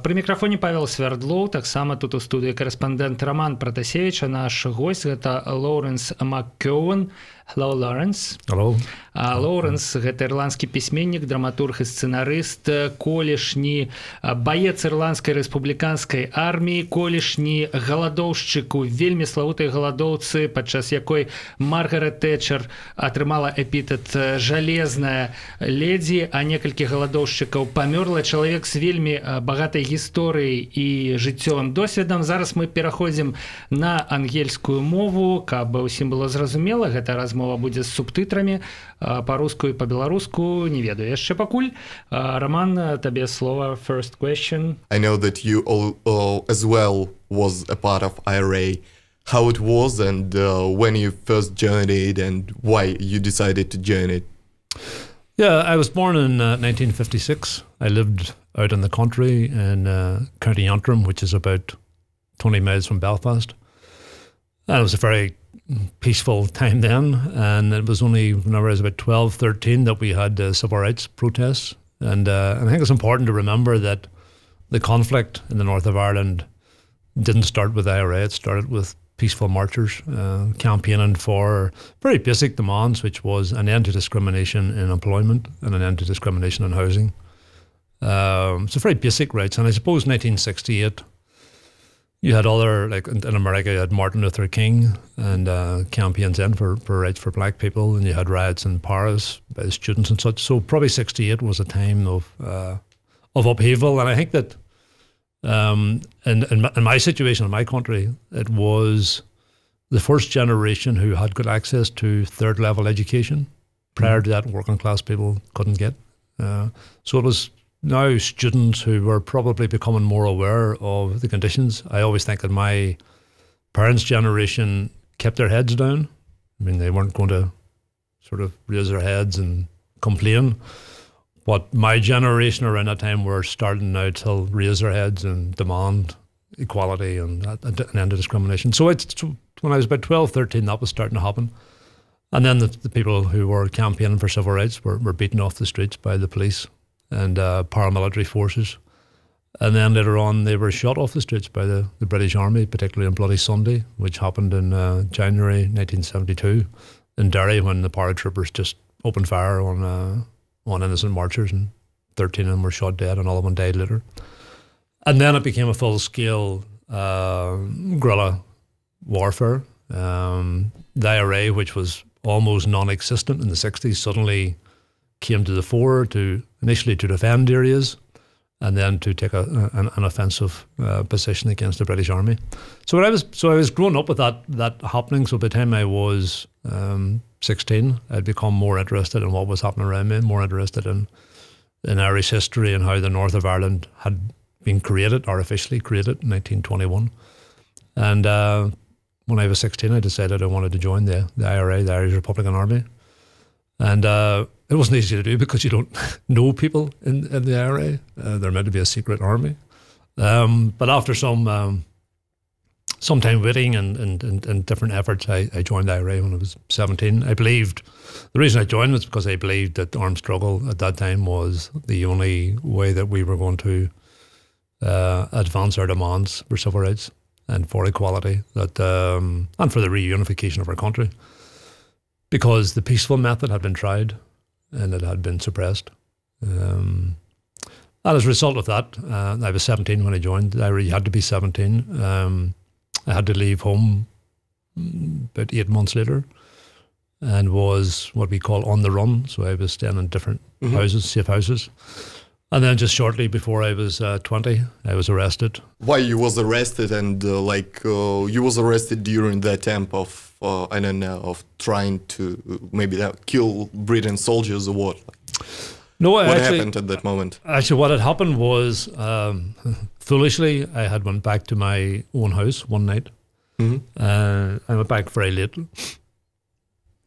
Пры мікрафоне Павел Свердлоў, таксама тут у студыі карэспандэнт Роман Пратасевич, а наш госць гэта Лоуренс МакКёун. Hello, Laurence. Hello. Лоуренс — гэта ірландскі пісьменнік, драматург і сцэнарыст, колішні баец ірландскай рэспубліканскай арміі, колішні галадоўшчык у вельмі славутай галадоўцы, падчас якой Маргарет Тэтчер атрымала эпітэт «жалезная ледзі», а некалькі галадоўшчыкаў памёрла. Чалавек з вельмі багатай гісторыяй і жыццёвым досведам. Зараз мы пераходзім на ангельскую мову, каб усім было зразумела. Гэта размова будзе з субтытрамі па-руску і па-беларуску, не ведаю яшчэ пакуль. Роман, табе слова. First question. I know that you all as well was a part of IRA. How it was and when you first joined it and why you decided to join it? Yeah, I was born in 1956. I lived out in the country in County Antrim, which is about 20 miles from Belfast. And it was a very peaceful time then, and it was only whenever I was about 12, 13 that we had civil rights protests. And I think it's important to remember that the conflict in the north of Ireland didn't start with IRA. It started with peaceful marchers campaigning for very basic demands, which was an end to discrimination in employment and an end to discrimination in housing. So very basic rights. And I suppose 1968, you had other, like in America, you had Martin Luther King and campaigns in for rights for black people, and you had riots in Paris by students and such. So probably 68 was a time of upheaval. And I think that in my situation, in my country, it was the first generation who had good access to third level education. Prior to that, working class people couldn't get. So it was now students who were probably becoming more aware of the conditions. I always think that my parents' generation kept their heads down. I mean, they weren't going to sort of raise their heads and complain. But my generation around that time were starting now to raise their heads and demand equality and an end to discrimination. So when I was about 12, 13, that was starting to happen. And then the people who were campaigning for civil rights were beaten off the streets by the police and paramilitary forces. And then later on, they were shot off the streets by the British Army, particularly on Bloody Sunday, which happened in January 1972 in Derry, when the paratroopers just opened fire on innocent marchers, and 13 of them were shot dead and all of them died later. And then it became a full-scale guerrilla warfare. The IRA, which was almost non-existent in the 60s, suddenly came to the fore initially to defend areas and then to take an offensive position against the British Army. So I was growing up with that happening. So by the time I was 16, I'd become more interested in what was happening around me, more interested in Irish history and how the north of Ireland had been created, artificially created in 1921. And when I was 16, I decided I wanted to join the IRA, the Irish Republican Army. And it wasn't easy to do because you don't know people in the IRA. They're meant to be a secret army. But after some time waiting and different efforts, I joined the IRA when I was 17. The reason I joined was because I believed that armed struggle at that time was the only way that we were going to advance our demands for civil rights and for equality, and for the reunification of our country. Because the peaceful method had been tried and it had been suppressed. And as a result of that, I was 17 when I joined. I really had to be 17. I had to leave home about 8 months later and was what we call on the run. So I was staying in different houses, safe houses. And then just shortly before I was 20, I was arrested. Why you was arrested and you was arrested during the attempt of, I don't know, of trying to maybe kill British soldiers or what? No, what happened at that moment? Actually, what had happened was, foolishly, I had went back to my own house one night. I went back very late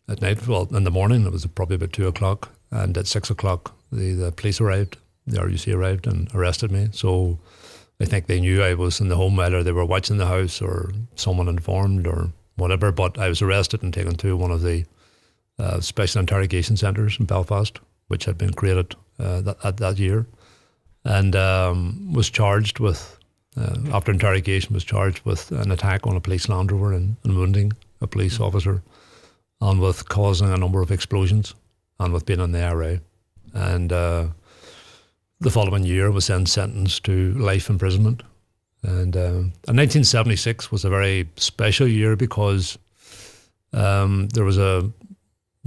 at night. Well, in the morning, it was probably about 2 o'clock. And at 6 o'clock, the police arrived. The RUC arrived and arrested me. So I think they knew I was in the home, either they were watching the house or someone informed or whatever. But I was arrested and taken to one of the special interrogation centres in Belfast, which had been created that year. and was charged with, after interrogation, was charged with an attack on a police Land Rover and wounding a police officer, and with causing a number of explosions, and with being in the IRA. And the following year was then sentenced to life imprisonment. And 1976 was a very special year because there was a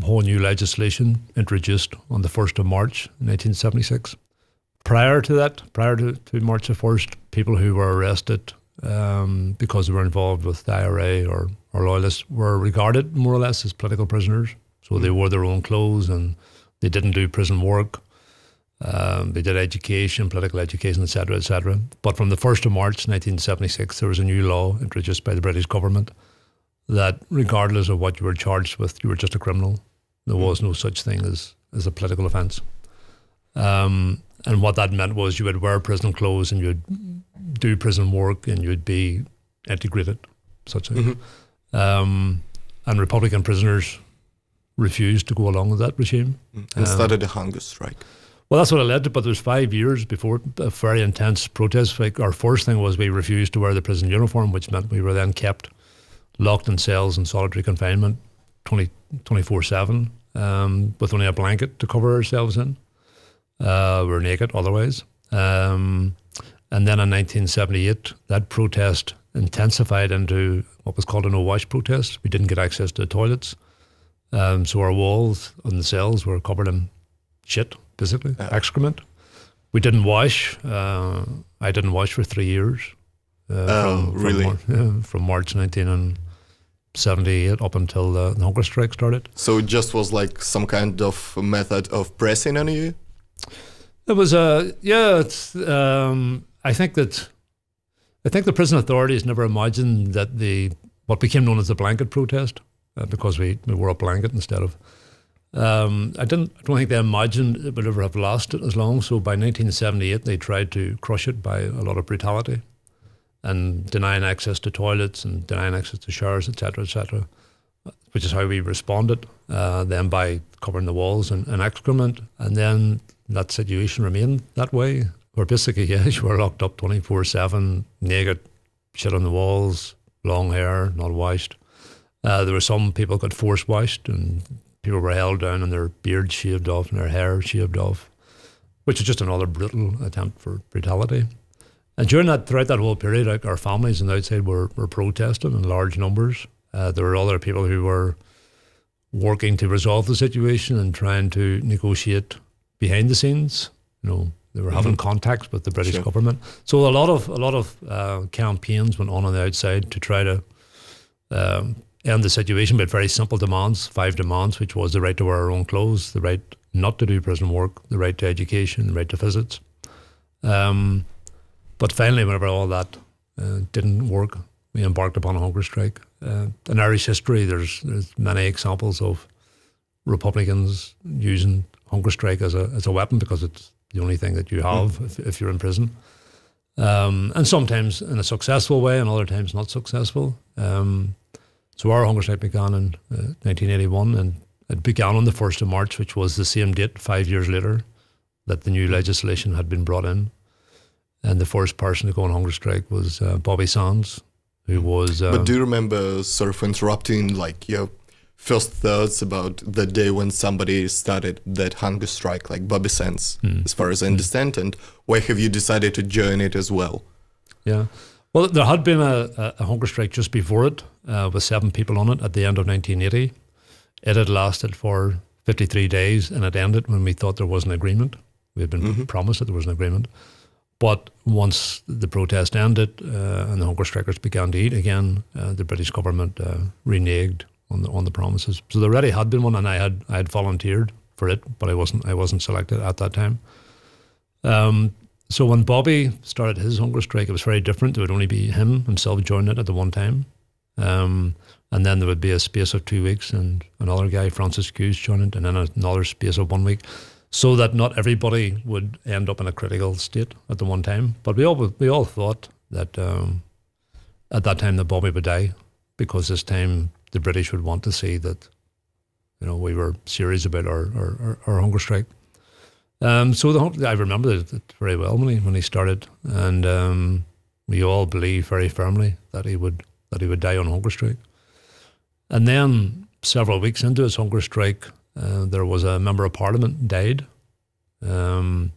whole new legislation introduced on the 1st of March 1976. Prior to that, prior to March the 1st, people who were arrested because they were involved with the IRA or loyalists were regarded more or less as political prisoners. So they wore their own clothes and they didn't do prison work. They did education, political education, etc., etc. But from the 1st of March 1976, there was a new law introduced by the British government that regardless of what you were charged with, you were just a criminal. There was no such thing as a political offence. And what that meant was you would wear prison clothes and you'd do prison work and you'd be integrated, such thing. And Republican prisoners refused to go along with that regime. And started a hunger strike. Well, that's what it led to, but there was 5 years before a very intense protest. Like our first thing was we refused to wear the prison uniform, which meant we were then kept locked in cells in solitary confinement 24/7 with only a blanket to cover ourselves in. We were naked otherwise. And then in 1978, that protest intensified into what was called a no-wash protest. We didn't get access to the toilets. So our walls and the cells were covered in shit, basically, excrement. We didn't wash. I didn't wash for 3 years. Really? From March 1978 up until the hunger strike started. So it just was like some kind of method of pressing on you? It was it's. I think the prison authorities never imagined that what became known as the blanket protest, because we wore a blanket instead of. I don't think they imagined it would ever have lasted as long. So by 1978, they tried to crush it by a lot of brutality, and denying access to toilets and denying access to showers, etc., which is how we responded. Then by covering the walls in excrement, and then that situation remained that way. Where basically, you were locked up 24/7, naked, shit on the walls, long hair, not washed. There were some people got force washed, and people were held down and their beards shaved off and their hair shaved off, which is just another brutal attempt for brutality. And throughout that whole period, like our families on the outside were protesting in large numbers. There were other people who were working to resolve the situation and trying to negotiate behind the scenes. They were having contacts with the British government. So a lot of campaigns went on the outside to try to end the situation, but very simple demands, 5 demands, which was the right to wear our own clothes, the right not to do prison work, the right to education, the right to visits. But finally, whenever all that didn't work, we embarked upon a hunger strike. In Irish history, there's many examples of Republicans using hunger strike as a weapon because it's the only thing that you have if you're in prison. And sometimes in a successful way and other times not successful. So our hunger strike began in 1981, and it began on the 1st of March, which was the same date 5 years later that the new legislation had been brought in. And the first person to go on hunger strike was Bobby Sands, who was... But do you remember, sort of interrupting, like your first thoughts about the day when somebody started that hunger strike, like Bobby Sands, as far as I understand, and why have you decided to join it as well? Yeah. Well, there had been a hunger strike just before it, with 7 people on it at the end of 1980. It had lasted for 53 days, and it ended when we thought there was an agreement. We had been promised that there was an agreement. But once the protest ended and the hunger strikers began to eat again, the British government reneged on the promises. So there already had been one, and I had volunteered for it, but I wasn't selected at that time. So when Bobby started his hunger strike, it was very different. There would only be himself joining it at the one time. And then there would be a space of 2 weeks and another guy, Francis Hughes, join it, and then another space of 1 week, so that not everybody would end up in a critical state at the one time. But we all thought that at that time that Bobby would die, because this time the British would want to see that we were serious about our hunger strike. I remember it very well when he started, and we all believed very firmly that he would die on hunger strike. And then several weeks into his hunger strike, there was a member of parliament died, and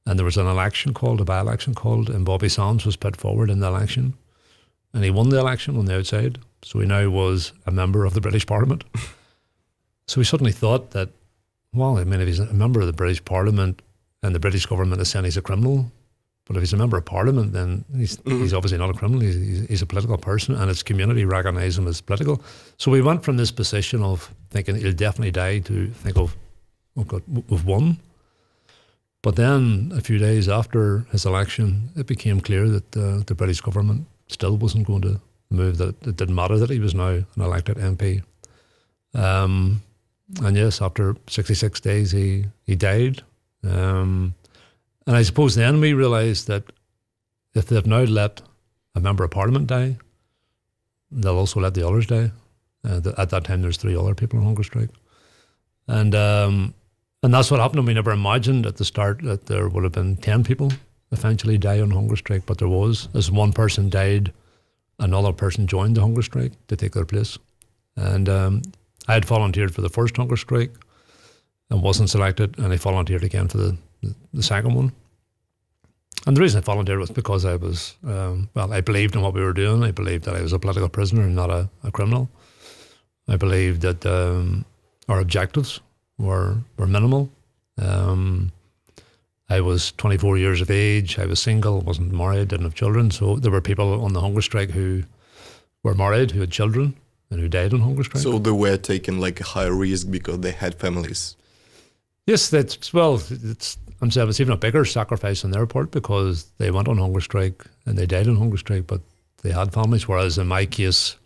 there was an election called, a by-election called, and Bobby Sands was put forward in the election, and he won the election on the outside. So he now was a member of the British Parliament. So we suddenly thought that, well, I mean, if he's a member of the British Parliament and the British government is saying he's a criminal, but if he's a member of Parliament, then he's obviously not a criminal. He's a political person, and its community recognise him as political. So we went from this position of thinking he'll definitely die to think of, oh God, we've won. But then a few days after his election, it became clear that the British government still wasn't going to move, that it didn't matter that he was now an elected MP. And yes, after 66 days, he died. And I suppose then we realised that if they've now let a member of Parliament die, they'll also let the others die. At that time, there's 3 other people on hunger strike. And that's what happened. And we never imagined at the start that there would have been 10 people eventually die on hunger strike, but there was. As one person died, another person joined the hunger strike to take their place. And I had volunteered for the first hunger strike and wasn't selected, and I volunteered again for the second one. And the reason I volunteered was because I was, I believed in what we were doing. I believed that I was a political prisoner and not a criminal. I believed that our objectives were minimal. I was 24 years of age. I was single, wasn't married, didn't have children. So there were people on the hunger strike who were married, who had children, and who died on hunger strike. So they were taking like a higher risk because they had families. Yes, I'm saying it's even a bigger sacrifice on their part because they went on hunger strike and they died on hunger strike, but they had families. Whereas in my case,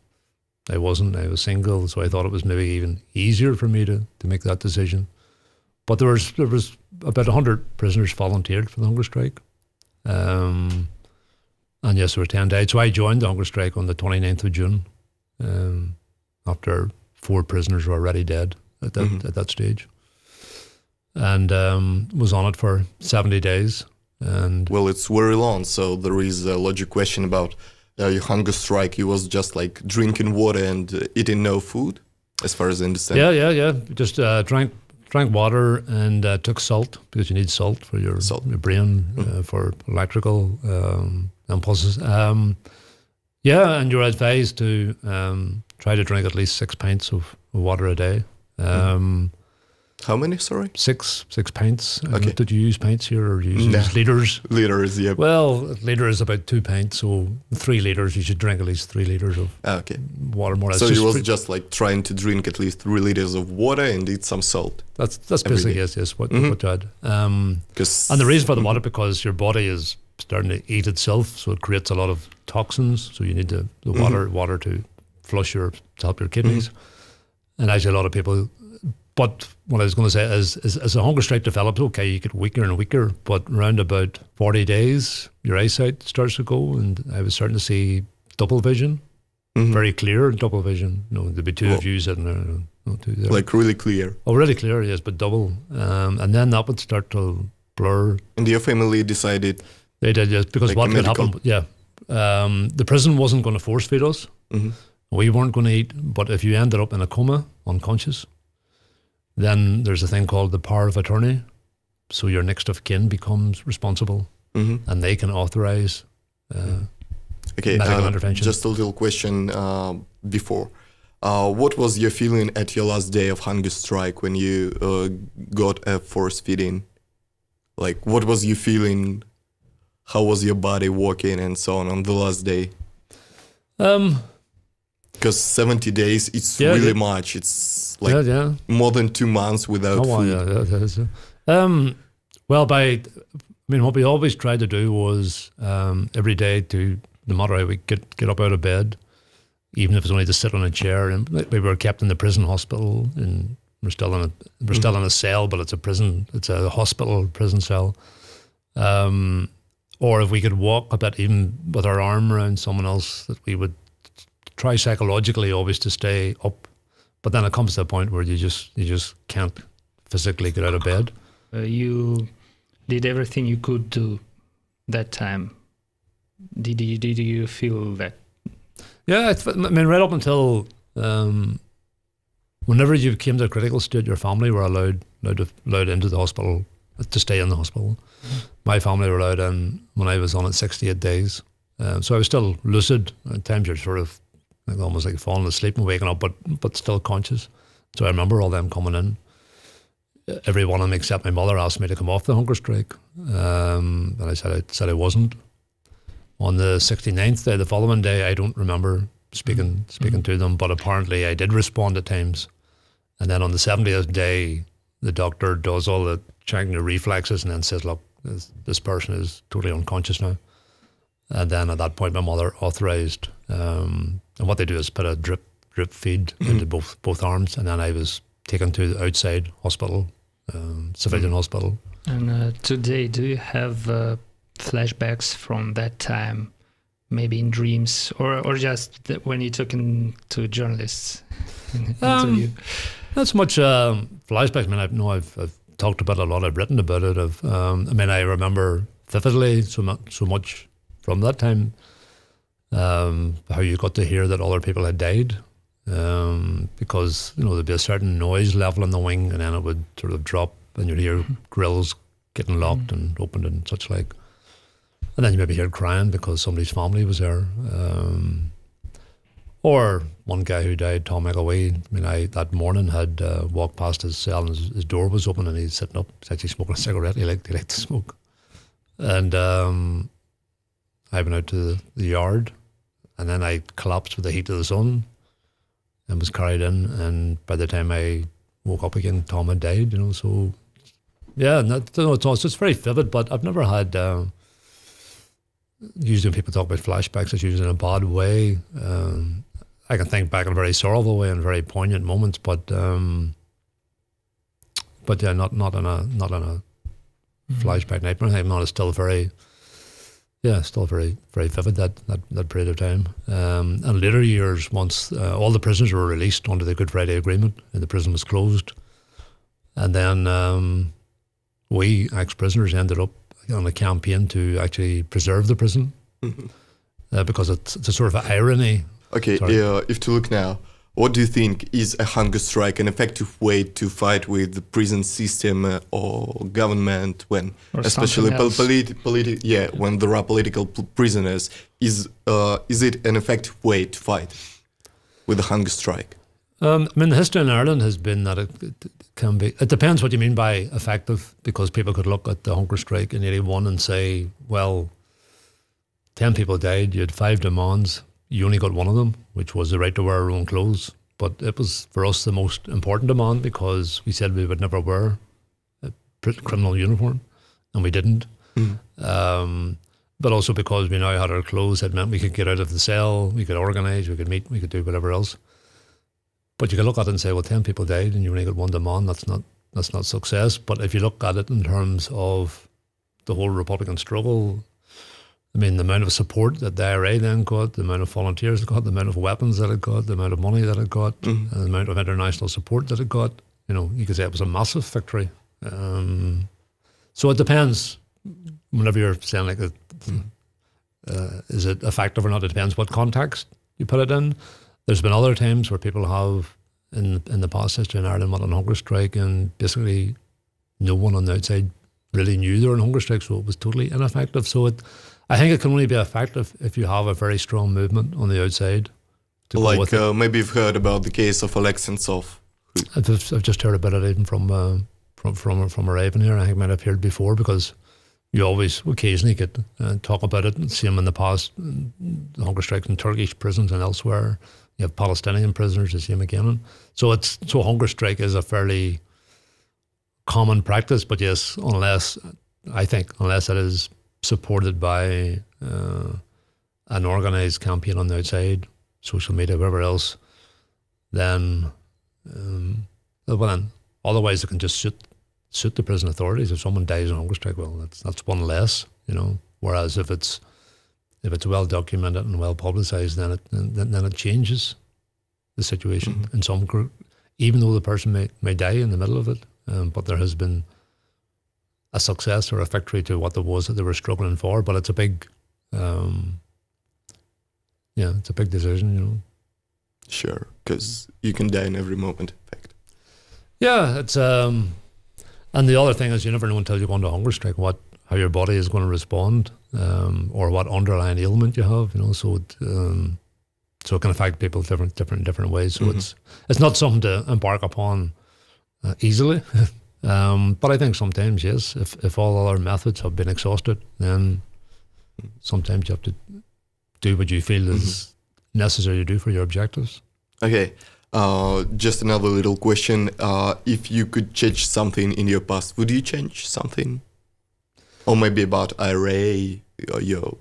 I wasn't. I was single, so I thought it was maybe even easier for me to make that decision. But there was about 100 prisoners volunteered for the hunger strike. And yes, there were 10 died. So I joined the hunger strike on the 29th of June after 4 prisoners were already dead at that stage. And was on it for 70 days. And well, it's very long, so there is a logic question about your hunger strike. You was just like drinking water and eating no food, as far as I understand. Yeah. Just drank water and took salt, because you need salt for your brain, for electrical impulses. And you're advised to try to drink at least 6 pints of water a day. How many, sorry? 6 pints. Okay. Did you use pints here, or use litres? Litres, yeah. Well, a litre is about 2 pints, so 3 litres, you should drink at least 3 litres of water, more or less. So you was just like trying to drink at least 3 litres of water and eat some salt? That's basically, yes, what you had. And the reason for the water, because your body is starting to eat itself, so it creates a lot of toxins, so you need the water to flush to help your kidneys. And actually a lot of people... But what I was going to say is, as a hunger strike develops, okay, you get weaker and weaker, but around about 40 days, your eyesight starts to go, and I was starting to see double vision, very clear double vision. There'd be 2 of you sitting there, 2 there. Like really clear? Oh, really clear, yes, but double. And then that would start to blur. And your family decided? They did, yes, because like what would happen, the prison wasn't going to force feed us. We weren't going to eat, but if you ended up in a coma, unconscious, then there's a thing called the power of attorney. So your next of kin becomes responsible, and they can authorize medical intervention. Just a little question before. What was your feeling at your last day of hunger strike when you got a force feeding? Like, what was you feeling? How was your body working and so on the last day? Because 70 days, it's really much. It's like more than 2 months without food. What we always tried to do was every day, no matter how we get up out of bed, even if it's only to sit on a chair. And we were kept in the prison hospital, and we're still in a cell, but it's a prison. It's a hospital prison cell. Or if we could walk a bit, even with our arm around someone else, that we would try psychologically always to stay up, but then it comes to a point where you just can't physically get out of bed. You did everything you could do that time. Did you feel that? Yeah, I mean, right up until whenever you came to a critical state, your family were allowed into the hospital to stay in the hospital. My family were allowed in when I was on it 68 days. So I was still lucid. At times you're sort of like almost like falling asleep and waking up, but still conscious. So I remember all them coming in. Every one of them except my mother asked me to come off the hunger strike. And I said I wasn't. On the 69th day, the following day, I don't remember speaking to them, but apparently I did respond at times. And then on the 70th day, the doctor does all the checking the reflexes and then says, look, this person is totally unconscious now. And then at that point, my mother authorised, and what they do is put a drip feed into both arms, and then I was taken to the outside hospital, civilian hospital. And today, do you have flashbacks from that time, maybe in dreams, or just when you took into journalists interview? Not so much flashbacks. I mean, I've talked about it a lot. I've written about it. I remember vividly so much from that time, how you got to hear that other people had died, because there'd be a certain noise level in the wing, and then it would sort of drop, and you'd hear grills getting locked and opened and such like, and then you maybe hear crying because somebody's family was there, or one guy who died, Tom McAwee. I mean, that morning had walked past his cell and his door was open, and he's sitting up, he's actually smoking a cigarette. He liked to smoke, and I went out to the yard, and then I collapsed with the heat of the sun and was carried in, and by the time I woke up again, Tom had died, so yeah, it's very vivid, but I've never had, usually when people talk about flashbacks, it's usually in a bad way. I can think back in a very sorrowful way and very poignant moments, but yeah, not in a flashback nightmare. I think it's still very vivid, that period of time. And later years, once all the prisoners were released under the Good Friday Agreement and the prison was closed, and then we ex-prisoners ended up on a campaign to actually preserve the prison, because it's a sort of an irony. Okay, if to look now, what do you think is a hunger strike an effective way to fight with the prison system or government when, or especially when there are political prisoners? Is it an effective way to fight with the hunger strike? I mean, the history in Ireland has been that it can be. It depends what you mean by effective, because people could look at the hunger strike in '81 and say, well, 10 people died, you had 5 demands. You only got one of them, which was the right to wear our own clothes. But it was, for us, the most important demand, because we said we would never wear a criminal uniform, and we didn't. But also because we now had our clothes, it meant we could get out of the cell, we could organise, we could meet, we could do whatever else. But you could look at it and say, well, 10 people died and you only got one demand. That's not success. But if you look at it in terms of the whole Republican struggle, I mean, the amount of support that the IRA then got, the amount of volunteers it got, the amount of weapons that it got, the amount of money that it got, and the amount of international support that it got, you could say it was a massive victory. So it depends. Whenever you're saying like, is it effective or not, it depends what context you put it in. There's been other times where people have, in the past history in Ireland, went on hunger strike, and basically no one on the outside really knew they were on hunger strike, so it was totally ineffective. So I think it can only be effective if you have a very strong movement on the outside. Like maybe you've heard about the case of Alexensov. I've just heard about it even from arriving here. I think I might have heard before, because you always occasionally get talk about it. Same in the past, the hunger strikes in Turkish prisons and elsewhere. You have Palestinian prisoners, the same again. So hunger strike is a fairly common practice. But yes, unless it is supported by an organised campaign on the outside, social media, whatever else, then otherwise it can just suit the prison authorities. If someone dies on hunger strike, well, that's one less, Whereas if it's well documented and well publicised, then it changes the situation in some group, even though the person may die in the middle of it. But there has been a success or a victory to what there was that they were struggling for. But it's a big, it's a big decision, you know. Sure, because you can die in every moment, in fact. Yeah, it's and the other thing is you never know until you go on a hunger strike how your body is going to respond, or what underlying ailment you have, you know. So it can affect people different ways. So it's not something to embark upon easily. But I think sometimes, yes, if all other methods have been exhausted, then sometimes you have to do what you feel is necessary to do for your objectives. Okay, just another little question. If you could change something in your past, would you change something? Or maybe about IRA or your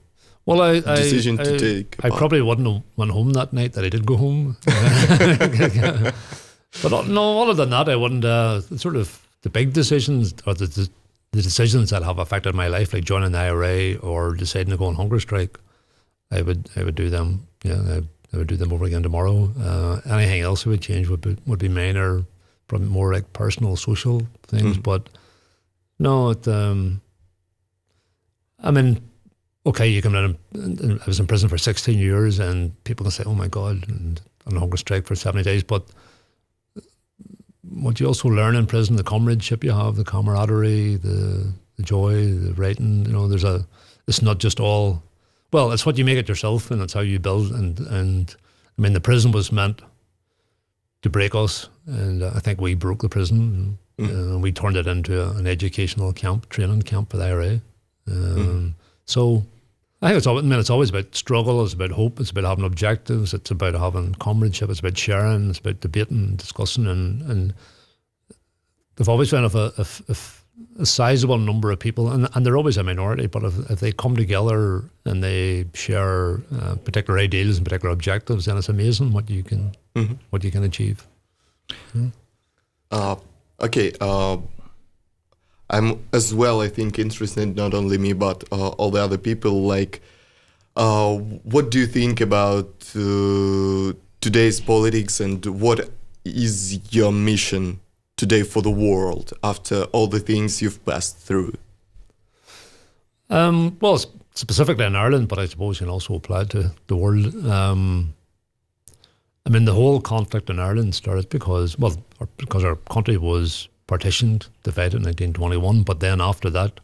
decision to take? I probably wouldn't have went home that night that I did go home. But no, other than that, I wouldn't. Sort of the big decisions or the decisions that have affected my life, like joining the IRA or deciding to go on hunger strike, I would do them. Yeah, I would do them over again tomorrow. Anything else I would change would be minor, probably more like personal, social things. But no, I mean, okay, you come in. I was in prison for 16 years, and people can say, "Oh my God," and on a hunger strike for 70 days. But what you also learn in prison, the comradeship you have, the camaraderie, the joy, the writing. You know, it's not just all. Well, it's what you make it yourself, and it's how you build. And I mean, the prison was meant to break us, and I think we broke the prison. And we turned it into an educational camp, training camp for the IRA. So I think it's always about struggle, it's about hope, it's about having objectives, it's about having comradeship, it's about sharing, it's about debating, discussing, and they've always been a sizable number of people, and they're always a minority, but if they come together and they share particular ideals and particular objectives, then it's amazing what you can achieve. Okay. I'm as well, I think, interested, not only me, but all the other people, like, what do you think about today's politics, and what is your mission today for the world after all the things you've passed through? Well, specifically in Ireland, but I suppose you can also apply to the world. I mean, the whole conflict in Ireland started because our country was partitioned, divided in 1921, but then after that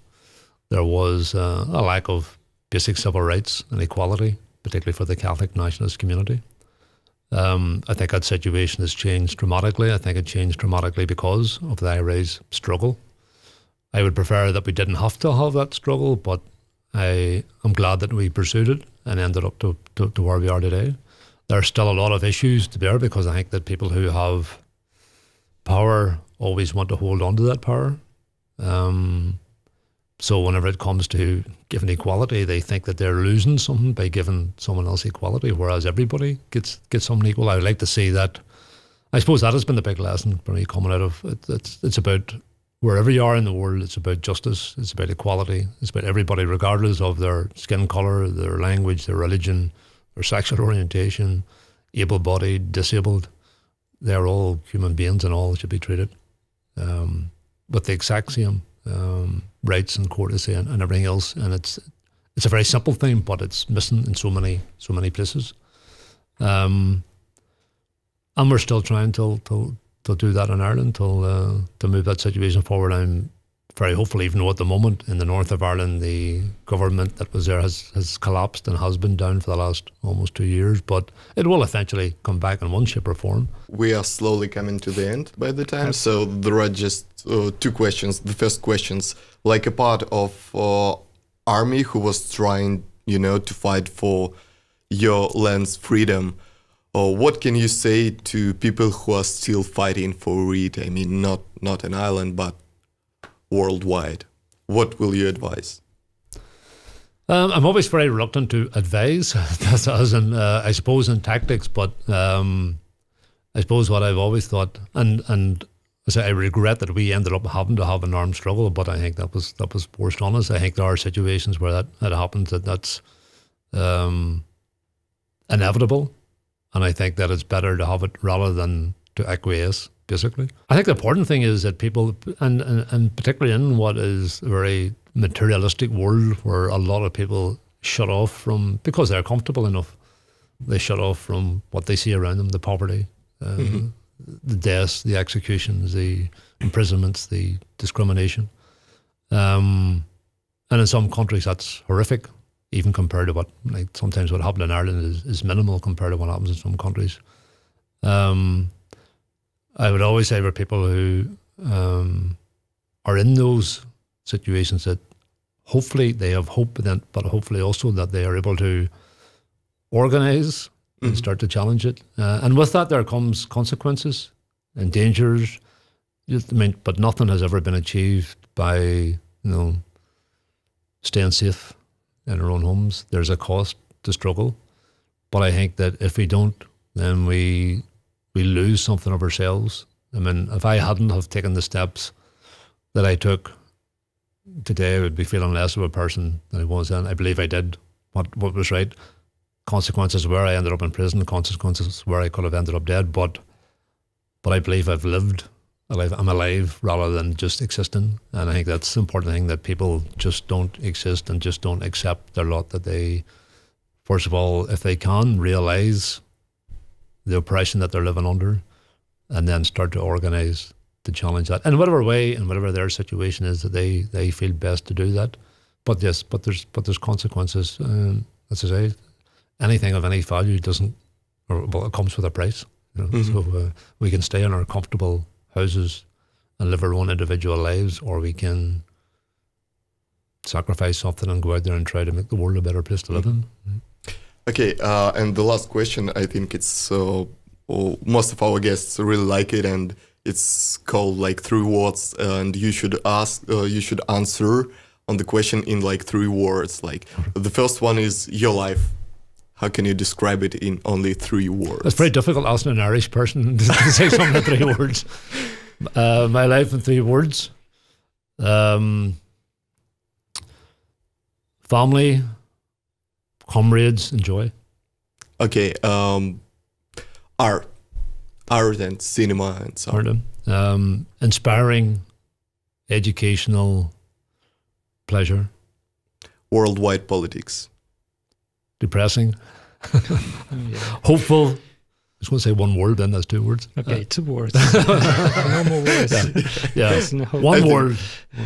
there was a lack of basic civil rights and equality, particularly for the Catholic nationalist community. I think that situation has changed dramatically. I think it changed dramatically because of the IRA's struggle. I would prefer that we didn't have to have that struggle, but I'm glad that we pursued it and ended up to where we are today. There are still a lot of issues to bear, because I think that people who have power always want to hold on to that power. So whenever it comes to giving equality, they think that they're losing something by giving someone else equality, whereas everybody gets something equal. I would like to see that. I suppose that has been the big lesson for me coming out of it. It's about wherever you are in the world, it's about justice, it's about equality, it's about everybody, regardless of their skin colour, their language, their religion, their sexual orientation, able-bodied, disabled. They're all human beings and all should be treated with the exact same rights and courtesy and everything else. And it's a very simple thing, but it's missing in so many places. And we're still trying to do that in Ireland, to move that situation forward. I'm very hopeful, even though at the moment in the north of Ireland the government that was there has collapsed and has been down for the last almost 2 years, but it will eventually come back in one shape or form. We are slowly coming to the end by the time, so there are just two questions. The first question's like a part of army who was trying, to fight for your land's freedom. What can you say to people who are still fighting for it? I mean, not in Ireland, but worldwide. What will you advise? I'm always very reluctant to advise, as in, I suppose, in tactics, but I suppose what I've always thought, and I regret that we ended up having to have an armed struggle, but I think that was forced on us. I think there are situations where that happens, that's inevitable, and I think that it's better to have it rather than to acquiesce, basically. I think the important thing is that people, and particularly in what is a very materialistic world where a lot of people shut off from, because they're comfortable enough, they shut off from what they see around them, the poverty, the deaths, the executions, the imprisonments, the discrimination. And in some countries that's horrific, even compared to what, like sometimes what happened in Ireland is minimal compared to what happens in some countries. I would always say for people who are in those situations that hopefully they have hope, but hopefully also that they are able to organise and start to challenge it. And with that there comes consequences and dangers. I mean, but nothing has ever been achieved by, staying safe in our own homes. There's a cost to struggle. But I think that if we don't, then we lose something of ourselves. I mean, if I hadn't have taken the steps that I took today, I would be feeling less of a person than I was then. I believe I did what was right. Consequences where I ended up in prison, consequences where I could have ended up dead, but I believe I've lived. I'm alive rather than just existing. And I think that's the important thing, that people just don't exist and just don't accept their lot, that they, first of all, if they can, realise the oppression that they're living under and then start to organise to challenge that in whatever way and whatever their situation is, that they feel best to do that. But yes, but there's consequences. As I say, anything of any value it comes with a price. So we can stay in our comfortable houses and live our own individual lives, or we can sacrifice something and go out there and try to make the world a better place to live in. Okay, and the last question, I think it's most of our guests really like it, and it's called like 3 words, and you should answer on the question in like 3 words. Like the first one is your life. How can you describe it in only 3 words? It's very difficult asking an Irish person to say something in 3 words. My life in 3 words. Family, comrades, and joy. Okay, art and cinema and so on. Inspiring, educational, pleasure. Worldwide politics. Depressing. Hopeful. I was going to say 1 word, then that's 2 words. Okay, 2 words. No more words. Yeah. 1 word.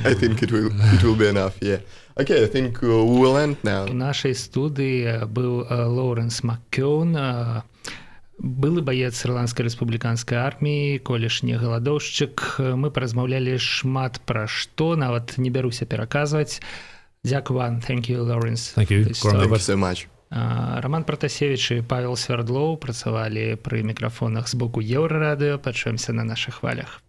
I think it will be enough, yeah. Okay, I think we will end now. У нашей студии был Лоуренс МакКёун, былы баец Ірландскай рэспубліканскай арміі, колішні голодовшчык. Мы паразмаўлялі шмат пра што, нават не бяруся пераказваць. Дзякую вам. Thank you, Laurence. Thank you. Thank you so much. Роман Пратасевич і Павел Свердлоў працавалі пры мікрафонах з боку Еўрарадыё. Пачуемся на нашых хвалях.